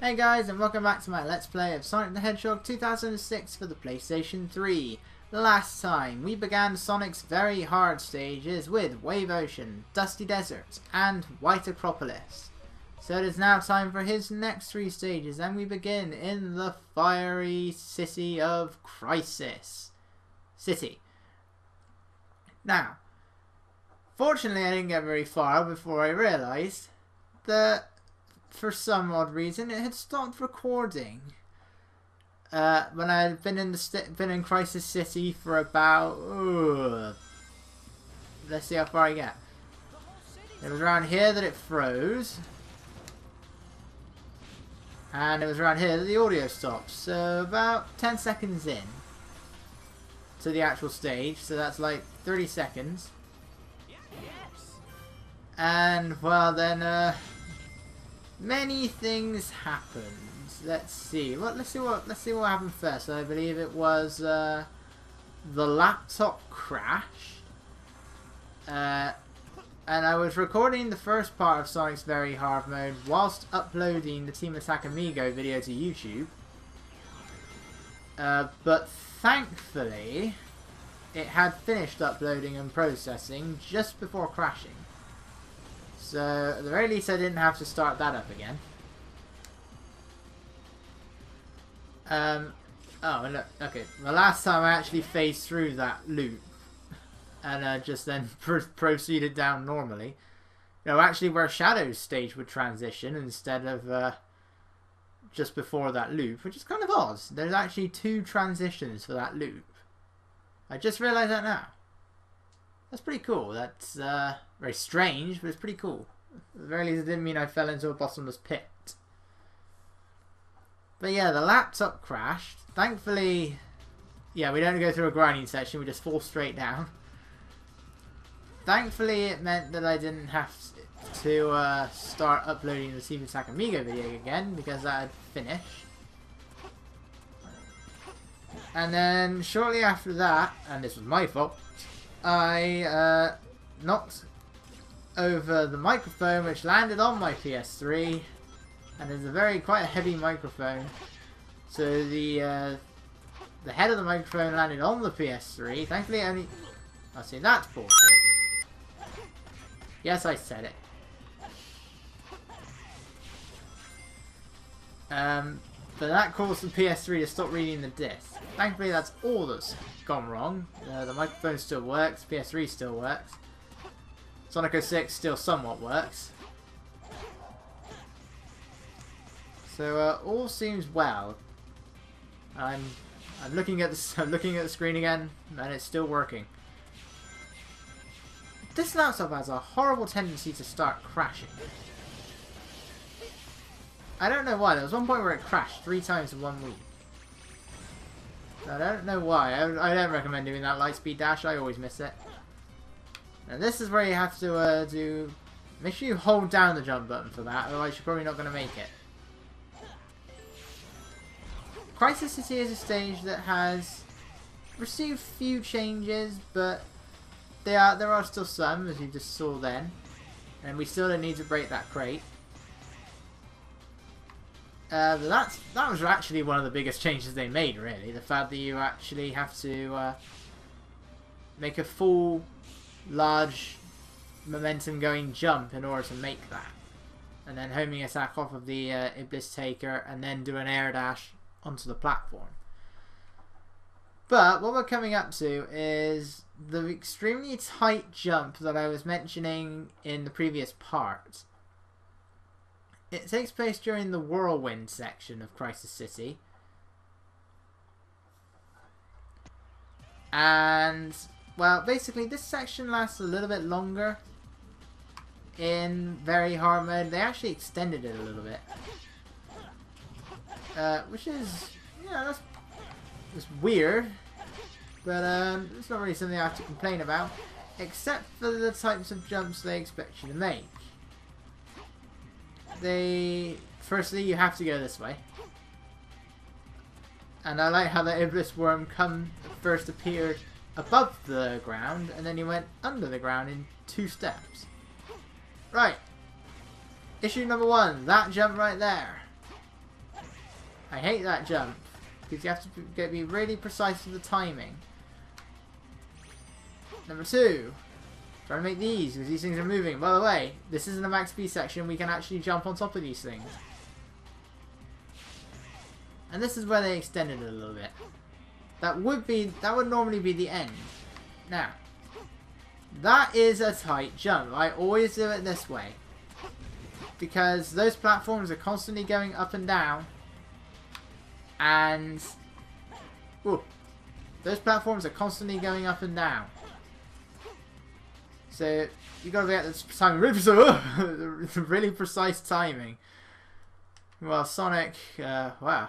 Hey guys, and welcome back to my Let's Play of Sonic the Hedgehog 2006 for the PlayStation 3. Last time, we began Sonic's very hard stages with Wave Ocean, Dusty Desert, and White Acropolis. So it is now time for his next three stages, and we begin in the fiery city of Crisis City. Now, fortunately I didn't get very far before I realised that for some odd reason it had stopped recording when I had been in Crisis City for about let's see how far I get. It was around here that it froze, and it was around here that the audio stopped, so about 10 seconds in to the actual stage, so that's like 30 seconds. And well then many things happened. Let's see what happened first. I believe it was the laptop crash. And I was recording the first part of Sonic's Very Hard Mode whilst uploading the Team Attack Amigo video to YouTube. But thankfully, it had finished uploading and processing just before crashing. So, at the very least I didn't have to start that up again. Oh, look, okay. The last time I actually phased through that loop and just then proceeded down normally. You know, actually where Shadow's stage would transition instead of just before that loop, which is kind of odd. There's actually two transitions for that loop. I just realised that now. That's pretty cool. That's very strange, but it's pretty cool. At the very least, it didn't mean I fell into a bottomless pit. But yeah, the laptop crashed. Thankfully, yeah, we don't go through a grinding section. We just fall straight down. Thankfully, it meant that I didn't have to start uploading the Team Attack Amigo video again, because that had finished. And then, shortly after that, and this was my fault, I knocked over the microphone, which landed on my PS3, and it's quite a heavy microphone. So the head of the microphone landed on the PS3. Thankfully, I see, that's bullshit. Yes, I said it. But that caused the PS3 to stop reading the disc. Thankfully, that's all that's gone wrong. The microphone still works, PS3 still works. Sonic 06 still somewhat works. So all seems well. I'm looking at the screen again, and it's still working. This laptop has a horrible tendency to start crashing. I don't know why. There was one point where it crashed 3 times in 1 week. I don't know why. I don't recommend doing that Lightspeed dash. I always miss it. And this is where you have to make sure you hold down the jump button for that, otherwise you're probably not going to make it. Crisis City is a stage that has received few changes, but there are still some, as you just saw then. And we still don't need to break that crate. But that was actually one of the biggest changes they made, really. The fact that you actually have to make a full, large, momentum-going jump in order to make that. And then homing attack off of the Iblis Taker, and then do an air dash onto the platform. But what we're coming up to is the extremely tight jump that I was mentioning in the previous part. It takes place during the Whirlwind section of Crisis City. And, well, basically this section lasts a little bit longer in Very Hard Mode. They actually extended it a little bit. Which is, yeah, that's weird. But it's not really something I have to complain about. Except for the types of jumps they expect you to make. Firstly, you have to go this way. And I like how the Iblis Worm first appeared above the ground, and then he went under the ground in 2 steps. Right. Issue number 1, that jump right there. I hate that jump. Because you have to be really precise with the timing. Number 2. Try to make these, because these things are moving. By the way, this isn't a max speed section. We can actually jump on top of these things. And this is where they extended it a little bit. That would normally be the end. Now, that is a tight jump. I always do it this way. Because those platforms are constantly going up and down. And ooh, those platforms are constantly going up and down. So you gotta get this timing really precise timing. Well, Sonic, wow.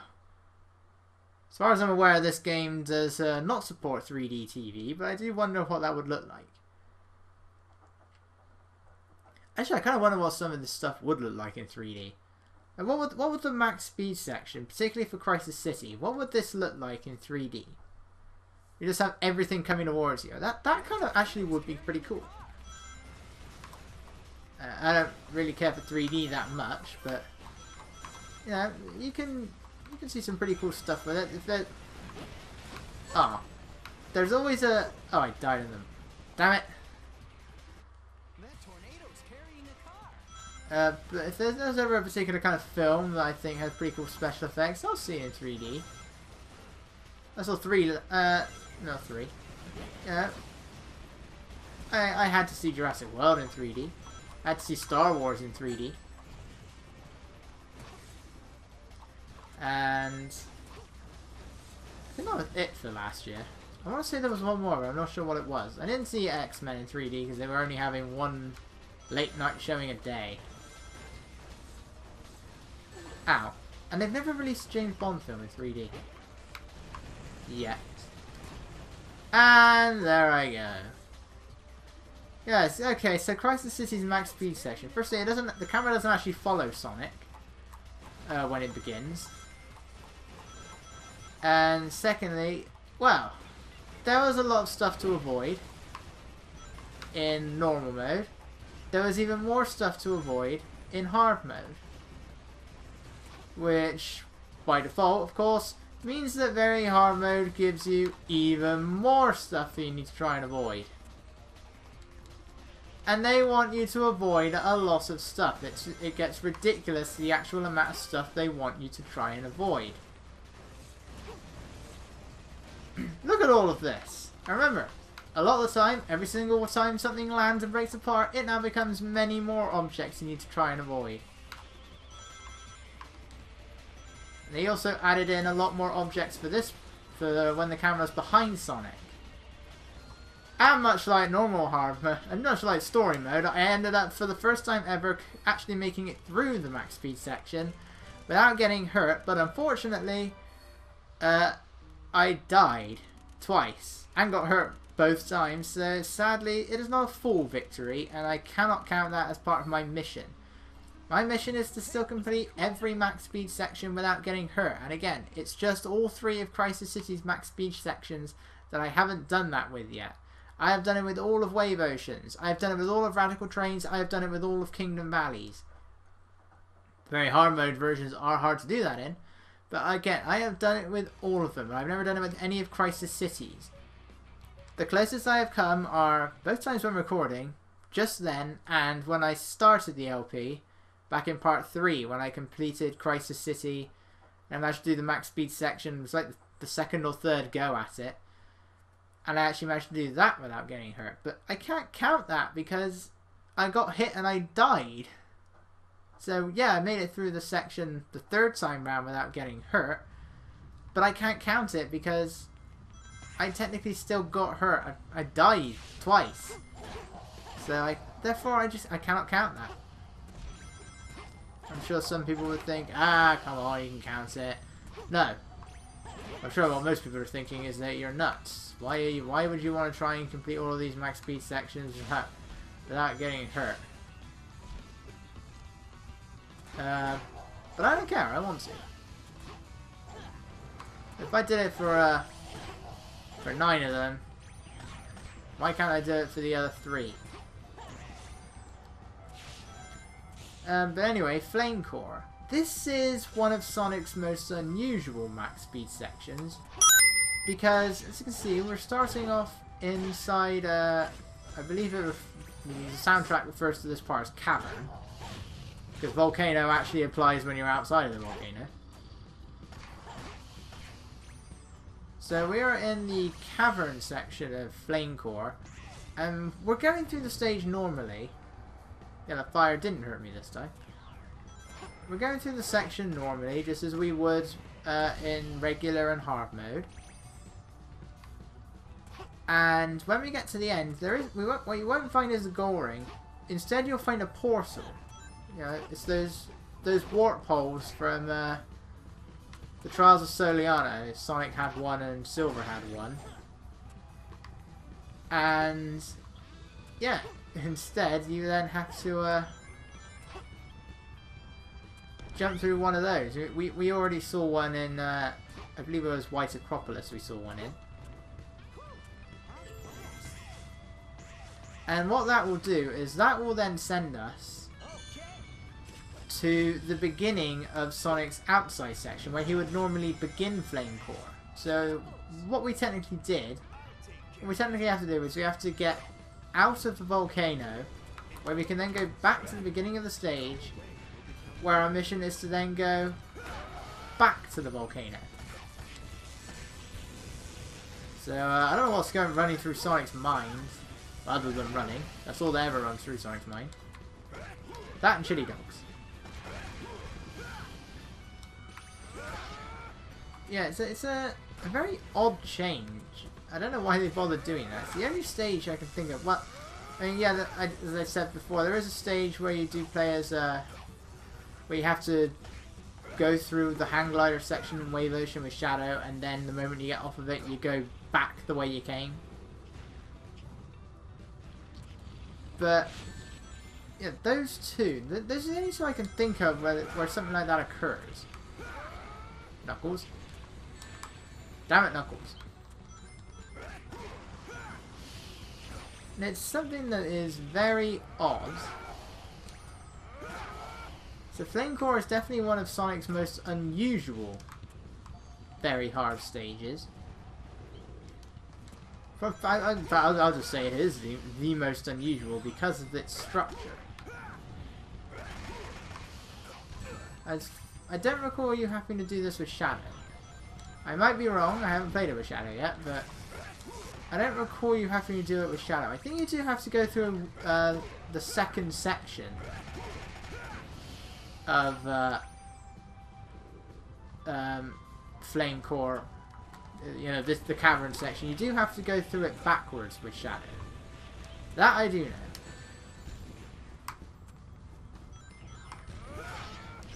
As far as I'm aware, this game does not support 3D TV, but I do wonder what that would look like. Actually, I kind of wonder what some of this stuff would look like in 3D. And what would the max speed section, particularly for Crisis City, what would this look like in 3D? You just have everything coming towards you. That kind of actually would be pretty cool. I don't really care for 3D that much, but you know, you can see some pretty cool stuff with it. If there, there's always a. Oh, I died in them. Damn it. But if there's ever a particular kind of film that I think has pretty cool special effects, I'll see it in 3D. I saw 3. No 3. Yeah. I had to see Jurassic World in 3D. I had to see Star Wars in 3D. And I think that was it for last year. I want to say there was one more, but I'm not sure what it was. I didn't see X-Men in 3D because they were only having one late night showing a day. Ow. And they've never released a James Bond film in 3D. Yet. And there I go. Yes, okay, so Crisis City's max speed section. Firstly, the camera doesn't actually follow Sonic when it begins. And secondly, well, there was a lot of stuff to avoid in normal mode. There was even more stuff to avoid in hard mode. Which, by default, of course, means that very hard mode gives you even more stuff that you need to try and avoid. And they want you to avoid a lot of stuff. It gets ridiculous, the actual amount of stuff they want you to try and avoid. Look at all of this. And remember, a lot of the time, every single time something lands and breaks apart, it now becomes many more objects you need to try and avoid. They also added in a lot more objects for when the camera's behind Sonic. And much like normal hard mode, and much like story mode, I ended up for the first time ever actually making it through the max speed section without getting hurt, but unfortunately I died twice and got hurt both times, so sadly it is not a full victory and I cannot count that as part of my mission. My mission is to still complete every max speed section without getting hurt, and again, it's just all 3 of Crisis City's max speed sections that I haven't done that with yet. I have done it with all of Wave Oceans, I have done it with all of Radical Trains, I have done it with all of Kingdom Valleys. The very hard mode versions are hard to do that in, but again, I have done it with all of them, and I've never done it with any of Crisis Cities. The closest I have come are both times when recording, just then, and when I started the LP, back in part 3, when I completed Crisis City and managed to do the max speed section. It was like the second or third go at it. And I actually managed to do that without getting hurt. But I can't count that because I got hit and I died. So yeah, I made it through the section the 3rd time round without getting hurt. But I can't count it because I technically still got hurt. I died twice. So therefore I cannot count that. I'm sure some people would think, come on, you can count it. No. I'm sure what most people are thinking is that you're nuts. Why would you want to try and complete all of these max speed sections without getting hurt? But I don't care, I want to. If I did it for 9 of them, why can't I do it for the other 3? But anyway, Flame Core. this is one of Sonic's most unusual max speed sections, because as you can see, we're starting off inside, I believe the soundtrack refers to this part as Cavern, because Volcano actually applies when you're outside of the volcano. So we are in the Cavern section of Flame Core, and we're going through the stage normally. Yeah, the fire didn't hurt me this time. We're going through the section normally, just as we would in regular and hard mode. And when we get to the end, what you won't find is a goal ring. Instead, you'll find a portal. You know, it's those warp holes from the Trials of Soliana. Sonic had one and Silver had one. And yeah, instead you then have to jump through one of those. We already saw one in, I believe it was White Acropolis we saw one in. And what that will do is that will then send us to the beginning of Sonic's outside section, where he would normally begin Flame Core. So what we technically have to do is we have to get out of the volcano, where we can then go back to the beginning of the stage, where our mission is to then go back to the volcano. So I don't know what's running through Sonic's mind, other than running. That's all that ever runs through Sonic's mind. That and chili dogs. Yeah, it's a very odd change. I don't know why they bothered doing that. It's the only stage I can think of. Well, I mean, yeah, as I said before, there is a stage where you do play as where you have to go through the hang glider section in Wave Ocean with Shadow, and then the moment you get off of it, you go back the way you came. But yeah, those two. Those are the only two I can think of where something like that occurs. Knuckles. Damn it, Knuckles. And it's something that is very odd. So Flame Core is definitely one of Sonic's most unusual, very hard stages. I'll just say it is the most unusual because of its structure. I don't recall you having to do this with Shadow. I might be wrong, I haven't played it with Shadow yet, but I don't recall you having to do it with Shadow. I think you do have to go through the second section of Flame Core. You know, the cavern section. You do have to go through it backwards with Shadow. That I do know.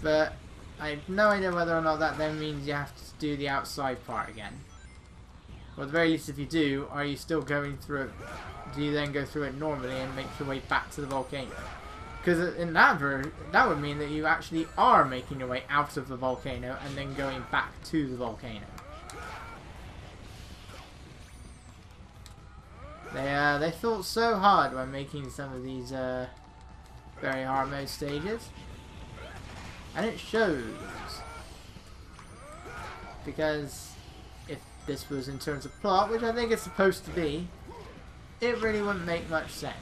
But I have no idea whether or not that then means you have to do the outside part again. Or at the very least, if you do, are you still going through it? Do you then go through it normally and make your way back to the volcano? Because in that would mean that you actually are making your way out of the volcano and then going back to the volcano. They thought so hard when making some of these very hard mode stages, and it shows. Because if this was in terms of plot, which I think it's supposed to be, it really wouldn't make much sense.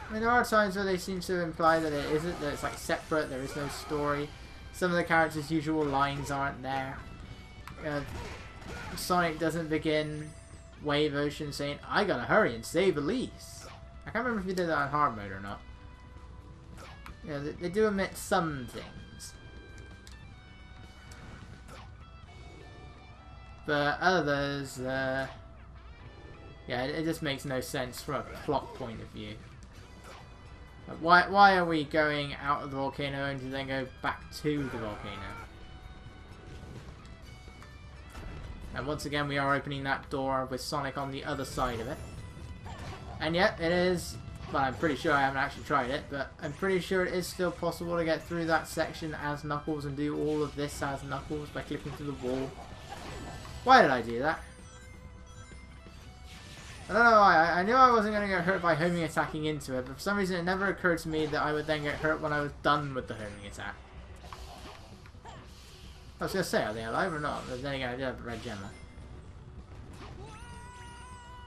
I mean, there are times where they seem to imply that it isn't, that it's like separate, there is no story. Some of the characters' usual lines aren't there. Sonic doesn't begin Wave Ocean saying, "I gotta hurry and save Elise." I can't remember if he did that on hard mode or not. Yeah, they do omit some things. But others, yeah, it just makes no sense from a plot point of view. Like, why are we going out of the volcano and then go back to the volcano? And once again, we are opening that door with Sonic on the other side of it. And yet, it is... Well, I'm pretty sure I haven't actually tried it, but I'm pretty sure it is still possible to get through that section as Knuckles and do all of this as Knuckles by clicking through the wall. Why did I do that? I don't know why. I knew I wasn't going to get hurt by homing attacking into it, but for some reason it never occurred to me that I would then get hurt when I was done with the homing attack. I was going to say, are they alive or not? But then again, I did have a red gem.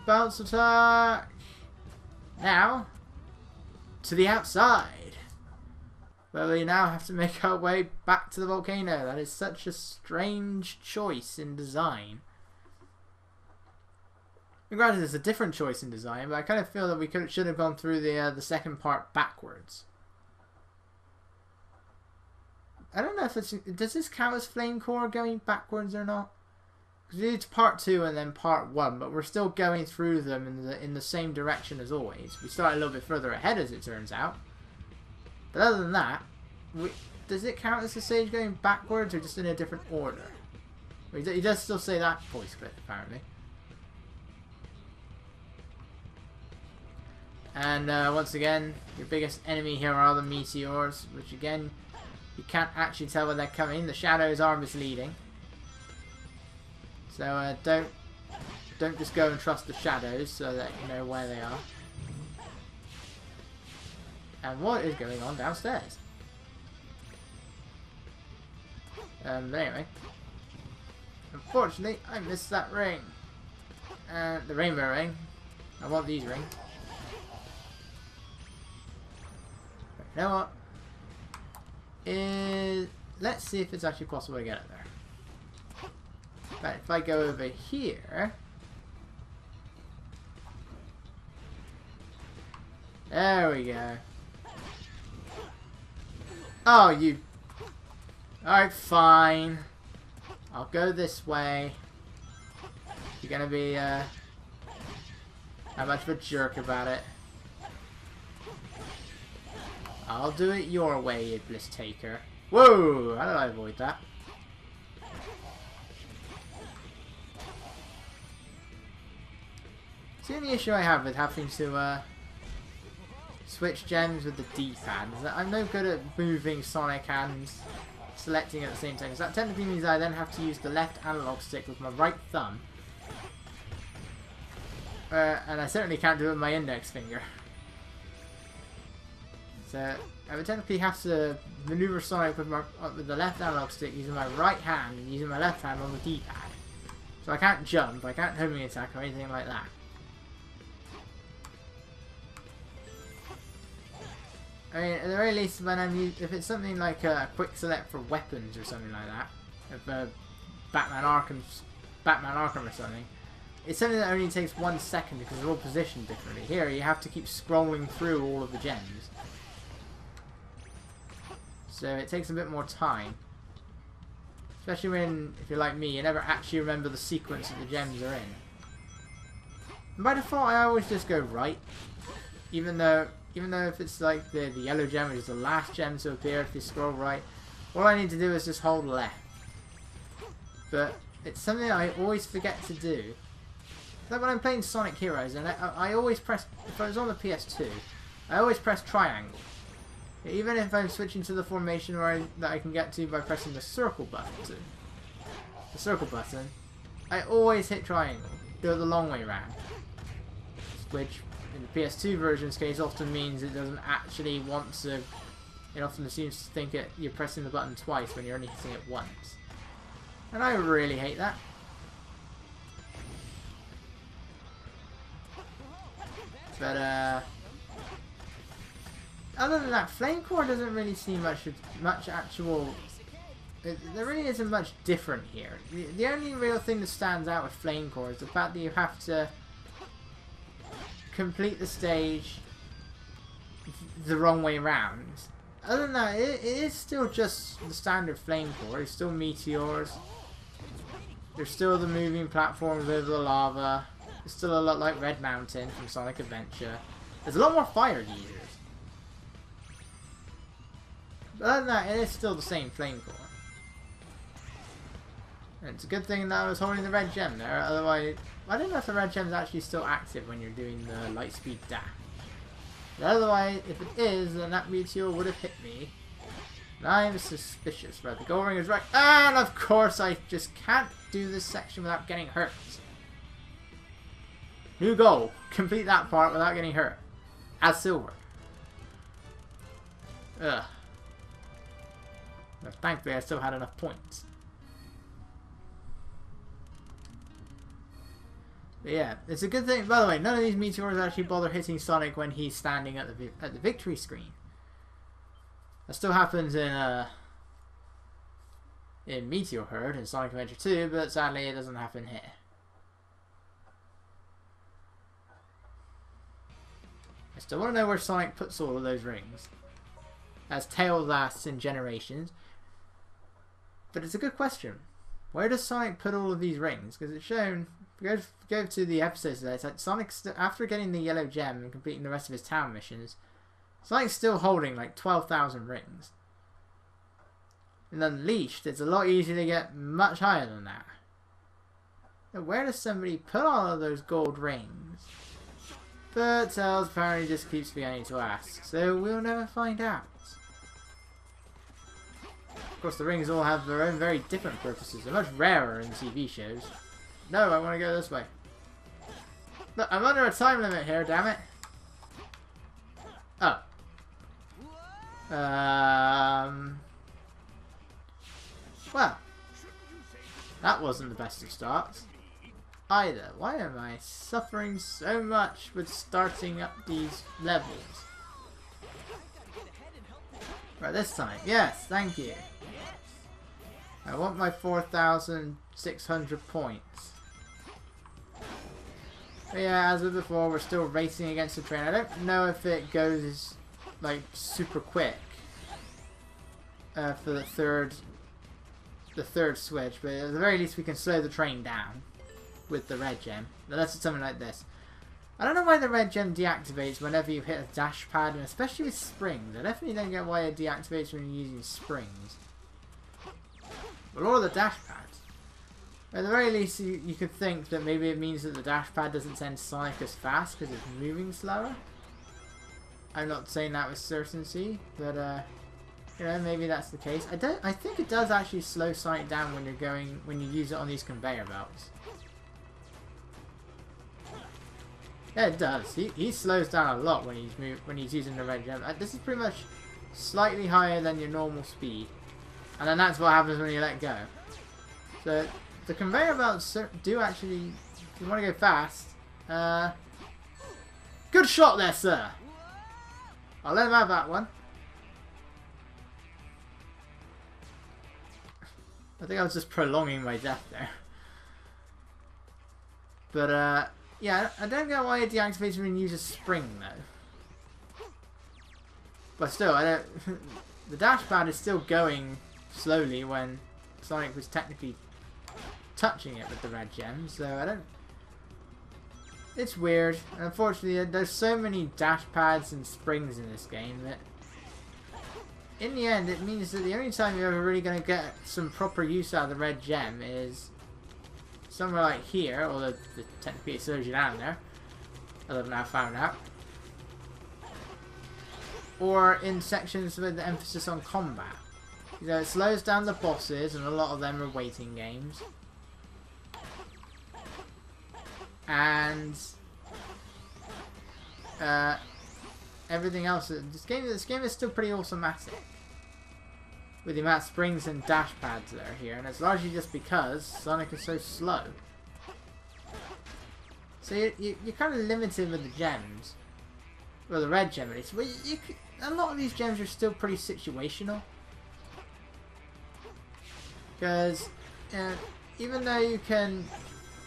Bounce attack! Now, to the outside, where we now have to make our way back to the volcano. That is such a strange choice in design. And granted, it's a different choice in design, but I kind of feel that we should have gone through the second part backwards. I don't know if it's... Does this count as Flame Core going backwards or not? Because we did part 2 and then part 1, but we're still going through them in the same direction as always. We started a little bit further ahead, as it turns out. But other than that, does it count as the stage going backwards or just in a different order? He does still say that voice clip, apparently. And once again, your biggest enemy here are the meteors, which again, you can't actually tell when they're coming. The shadows are misleading. So don't just go and trust the shadows so that you know where they are. And what is going on downstairs? But anyway. Unfortunately, I missed that ring. The rainbow ring. I want these rings. You know what? Let's see if it's actually possible to get it there. But if I go over here... There we go. Oh, you... Alright, fine. I'll go this way. You're gonna be, how much of a jerk about it. I'll do it your way, you bliss taker. Whoa! How did I avoid that? The only issue I have with having to switch gems with the D-pad is that I'm no good at moving Sonic and selecting at the same time. Because that technically means I then have to use the left analog stick with my right thumb. And I certainly can't do it with my index finger. So I would technically have to maneuver Sonic with the left analog stick using my right hand and using my left hand on the D-pad. So I can't jump, I can't homing attack or anything like that. I mean, at the very least, when if it's something like a quick select for weapons or something like that, if Batman Arkham or something, it's something that only takes 1 second because they're all positioned differently. Here, you have to keep scrolling through all of the gems. So it takes a bit more time. Especially when, if you're like me, you never actually remember the sequence that the gems are in. And by default, I always just go right. Even though if it's like the yellow gem, which is the last gem to appear, if you scroll right, all I need to do is just hold left. But it's something I always forget to do. Like when I'm playing Sonic Heroes, and I always press, if I was on the PS2, I always press triangle. Even if I'm switching to the formation that I can get to by pressing the circle button. I always hit triangle. Do it the long way around. Which, in the PS2 version's case, often means it doesn't actually want to... It often seems to think you're pressing the button twice when you're only hitting it once. And I really hate that. But, other than that, Flame Core doesn't really seem much actual... There really isn't much different here. The only real thing that stands out with Flame Core is the fact that you have to complete the stage the wrong way around. Other than that, it is still just the standard Flame Core. It's still meteors. There's still the moving platforms over the lava. It's still a lot like Red Mountain from Sonic Adventure. There's a lot more fire geysers. But other than that, it is still the same Flame Core. And it's a good thing that I was holding the red gem there, otherwise... I don't know if the red gem's actually still active when you're doing the Lightspeed dash. But otherwise, if it is, then that meteor would have hit me. And I'm suspicious, right? The goal ring is right. And of course, I just can't do this section without getting hurt. New goal. Complete that part without getting hurt. As silver. Ugh. But thankfully, I still had enough points. But yeah, it's a good thing. By the way, none of these meteors actually bother hitting Sonic when he's standing at the victory screen. That still happens in Meteor Herd in Sonic Adventure 2, but sadly it doesn't happen here. I still want to know where Sonic puts all of those rings, as Tails asks in Generations. But it's a good question. Where does Sonic put all of these rings? Because it's shown, if we go to the episodes today, it's like Sonic, after getting the yellow gem and completing the rest of his town missions, Sonic's still holding like 12,000 rings. In Unleashed, it's a lot easier to get much higher than that. Now, where does somebody put all of those gold rings? But Tails apparently just keeps forgetting to ask, so we'll never find out. Of course, the rings all have their own very different purposes. They're much rarer in TV shows. No, I want to go this way. Look, I'm under a time limit here, damn it. Oh. Well. That wasn't the best of starts. Either. Why am I suffering so much with starting up these levels? Right, this time. Yes, thank you. I want my 4,600 points. But yeah, as with before, we're still racing against the train. I don't know if it goes like super quick for the third switch, but at the very least we can slow the train down with the red gem. Unless it's something like this. I don't know why the red gem deactivates whenever you hit a dash pad, and especially with springs. I definitely don't get why it deactivates when you're using springs. But all of the dash pads. At the very least, you could think that maybe it means that the dash pad doesn't send Sonic as fast because it's moving slower. I'm not saying that with certainty, but you know, maybe that's the case. I think it does actually slow Sonic down when you use it on these conveyor belts. Yeah, it does. He slows down a lot when he's using the red gem. This is pretty much slightly higher than your normal speed, and then that's what happens when you let go. So the conveyor belts do actually, if you want to go fast, good shot there, sir. I'll let him have that one. I think I was just prolonging my death there. But yeah, I don't get why it deactivates when you use a spring though. But still, I don't. The dash pad is still going slowly when Sonic was technically touching it with the red gem, so I don't. It's weird. Unfortunately, there's so many dash pads and springs in this game that, in the end, it means that the only time you're ever really going to get some proper use out of the red gem is somewhere like here, although technically it slows you down there, as I've now found out. Or in sections with the emphasis on combat. You know, it slows down the bosses, and a lot of them are waiting games. And everything else. This game is still pretty automatic with the amount of springs and dash pads that are here, and it's largely just because Sonic is so slow. So you're kind of limited with the gems, well, the red gem at least. Well, a lot of these gems are still pretty situational, because even though you can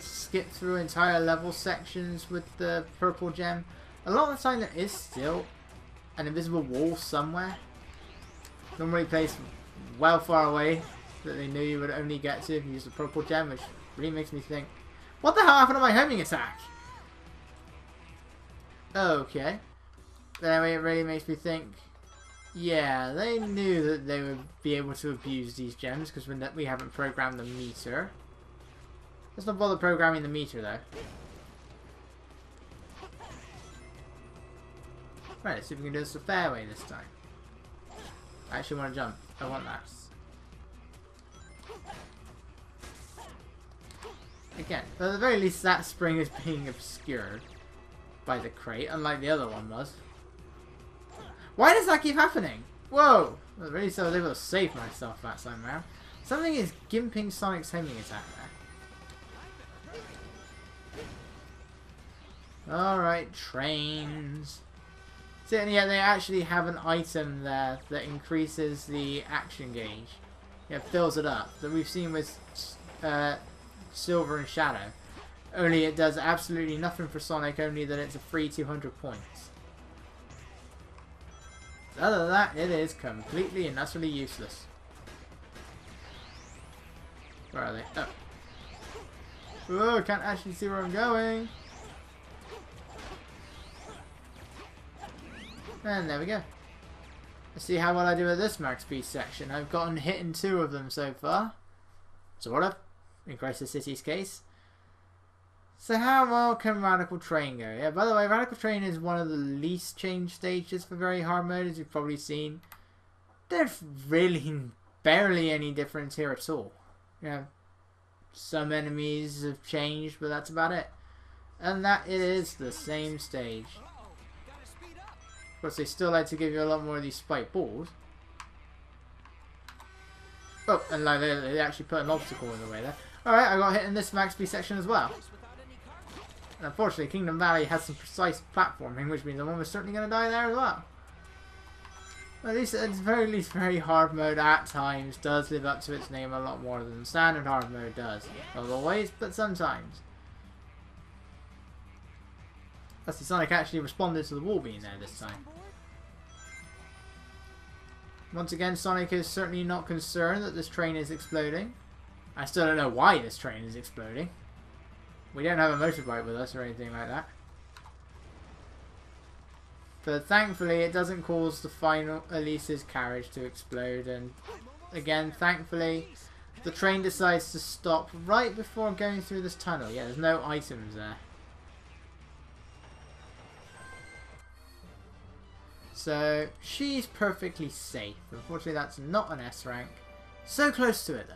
skip through entire level sections with the purple gem, a lot of the time there is still an invisible wall somewhere, normally placed well far away, that they knew you would only get to if you use the purple gem, which really makes me think, what the hell happened to my homing attack? Okay. But anyway, it really makes me think, yeah, they knew that they would be able to abuse these gems because we haven't programmed the meter. Let's not bother programming the meter though. Right, let's see if we can do this the fair way this time. I actually want to jump. I want that. Again, at the very least that spring is being obscured by the crate, unlike the other one was. Why does that keep happening? Whoa! At the very least I was able to save myself that time round. Something is gimping Sonic's homing attack there. Alright, trains. So, and yeah, they actually have an item there that increases the action gauge. Yeah, fills it up. That we've seen with Silver and Shadow. Only it does absolutely nothing for Sonic, only that it's a free 200 points. Other than that, it is completely and utterly useless. Where are they? Oh. Oh, can't actually see where I'm going. And there we go. Let's see how well I do with this max speed section. I've gotten hit in 2 of them so far. Sort of. In Crisis City's case. So how well can Radical Train go? Yeah, by the way, Radical Train is one of the least changed stages for very hard mode, as you've probably seen. There's really barely any difference here at all. Yeah, some enemies have changed, but that's about it. And that it is the same stage. Of course, they still like to give you a lot more of these spiked balls. Oh, and like they actually put an obstacle in the way there. Alright, I got hit in this max speed section as well. And unfortunately, Kingdom Valley has some precise platforming, which means I'm almost certainly going to die there as well. At least, at the very least, very hard mode at times does live up to its name a lot more than standard hard mode does. Not always, but sometimes. That's the Sonic actually responded to the wall being there this time. Once again, Sonic is certainly not concerned that this train is exploding. I still don't know why this train is exploding. We don't have a motorbike with us or anything like that. But thankfully it doesn't cause the final Elise's carriage to explode, and again, thankfully, the train decides to stop right before going through this tunnel. Yeah, there's no items there. So, she's perfectly safe. Unfortunately, that's not an S rank. So close to it though.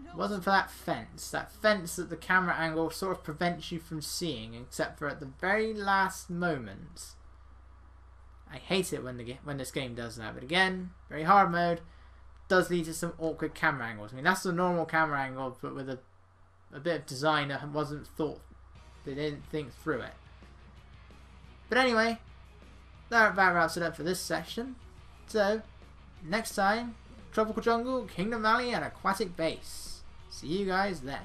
It wasn't for that fence that the camera angle sort of prevents you from seeing, except for at the very last moments. I hate it when this game does that, but again, very hard mode does lead to some awkward camera angles. I mean, that's the normal camera angle, but with a bit of design that wasn't thought. They didn't think through it. But anyway, that about wraps it up for this section. So, next time, Tropical Jungle, Kingdom Valley, and Aquatic Base. See you guys then.